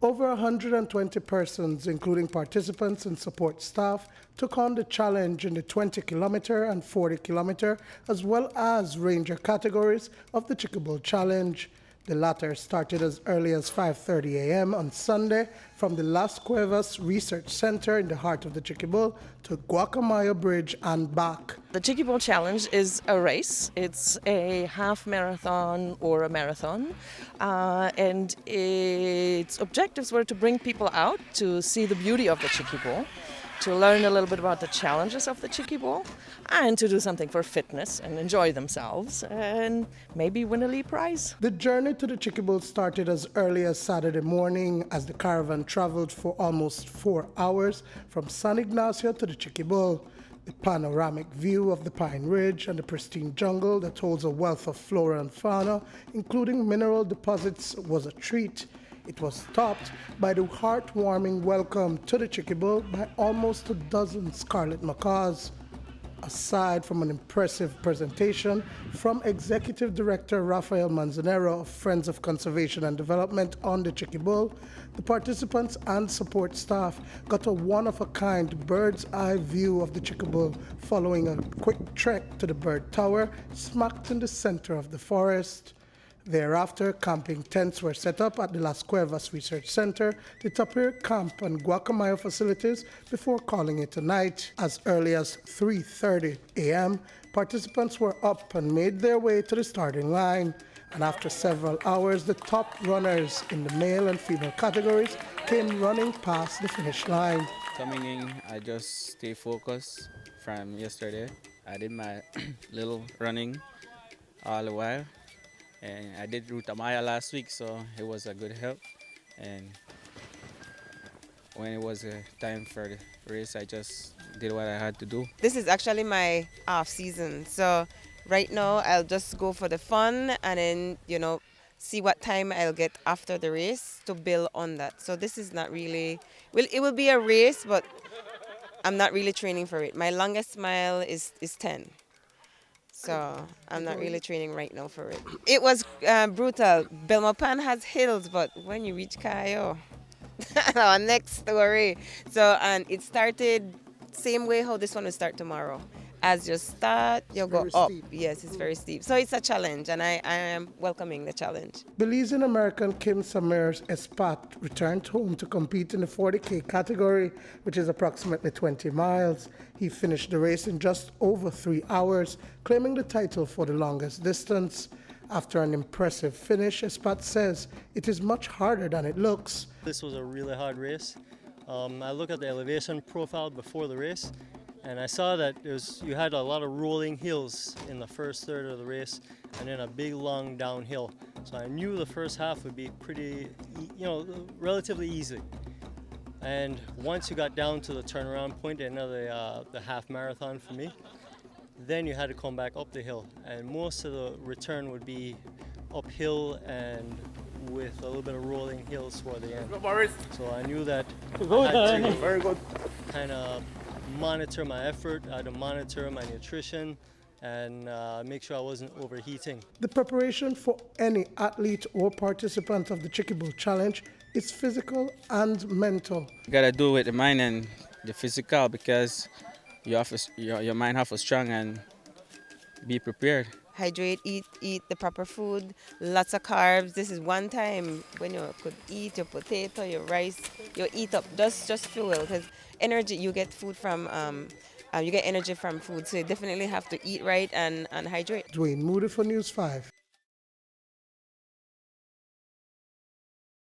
Over 120 persons, including participants and support staff, took on the challenge in the 20-kilometer and 40-kilometer, as well as ranger categories of the Chiquibul Challenge. The latter started as early as 5:30 a.m. on Sunday from the Las Cuevas Research Center in the heart of the Chiquibul to Guacamayo Bridge and back. The Chiquibul Challenge is a race. It's a half marathon or a marathon, and its objectives were to bring people out to see the beauty of the Chiquibul, to learn a little bit about the challenges of the Chiquibul, and to do something for fitness and enjoy themselves and maybe win a Lee Prize. The journey to the Chiquibul started as early as Saturday morning as the caravan traveled for almost 4 hours from San Ignacio to the Chiquibul. The panoramic view of the Pine Ridge and the pristine jungle that holds a wealth of flora and fauna, including mineral deposits, was a treat. It was topped by the heartwarming welcome to the Chiquibul by almost a dozen scarlet macaws. Aside from an impressive presentation from Executive Director Rafael Manzanero of Friends of Conservation and Development on the Chiquibul, the participants and support staff got a one-of-a-kind bird's-eye view of the Chiquibul following a quick trek to the bird tower smack in the center of the forest. Thereafter, camping tents were set up at the Las Cuevas Research Center, the Tapir Camp and Guacamayo facilities before calling it a night. As early as 3:30 a.m., participants were up and made their way to the starting line. And after several hours, the top runners in the male and female categories came running past the finish line. Coming in, I just stay focused from yesterday. I did my little running all the while. And I did Ruta Maya last week, so it was a good help. And when it was time for the race, I just did what I had to do. This is actually my off season, so right now I'll just go for the fun and then, see what time I'll get after the race to build on that. So this is not really, well, it will be a race, but I'm not really training for it. My longest mile is 10. So I'm not really training right now for it. It was brutal. Belmopan has hills, but when you reach Cayo, our next story. So, and it started same way how this one will start tomorrow. As you start, you go up. Steep. Yes, it's very steep. So it's a challenge, and I am welcoming the challenge. Belizean American Kim Samir Espat returned home to compete in the 40K category, which is approximately 20 miles. He finished the race in just over 3 hours, claiming the title for the longest distance. After an impressive finish, Espat says it is much harder than it looks. This was a really hard race. I looked at the elevation profile before the race, and I saw that you had a lot of rolling hills in the first third of the race, and then a big long downhill. So I knew the first half would be pretty, relatively easy. And once you got down to the turnaround point, the half marathon for me, then you had to come back up the hill, and most of the return would be uphill and with a little bit of rolling hills toward the end. So I knew that I had to kind of monitor my effort, I had to monitor my nutrition, and make sure I wasn't overheating. The preparation for any athlete or participant of the Chiquibul Challenge is physical and mental. You gotta do it with the mind and the physical, because your mind have to strong and be prepared. Hydrate, eat the proper food, lots of carbs. This is one time when you could eat your potato, your rice, you eat up just fuel, because energy, you get food from, you get energy from food, so you definitely have to eat right and hydrate. Duane, Moody for News 5.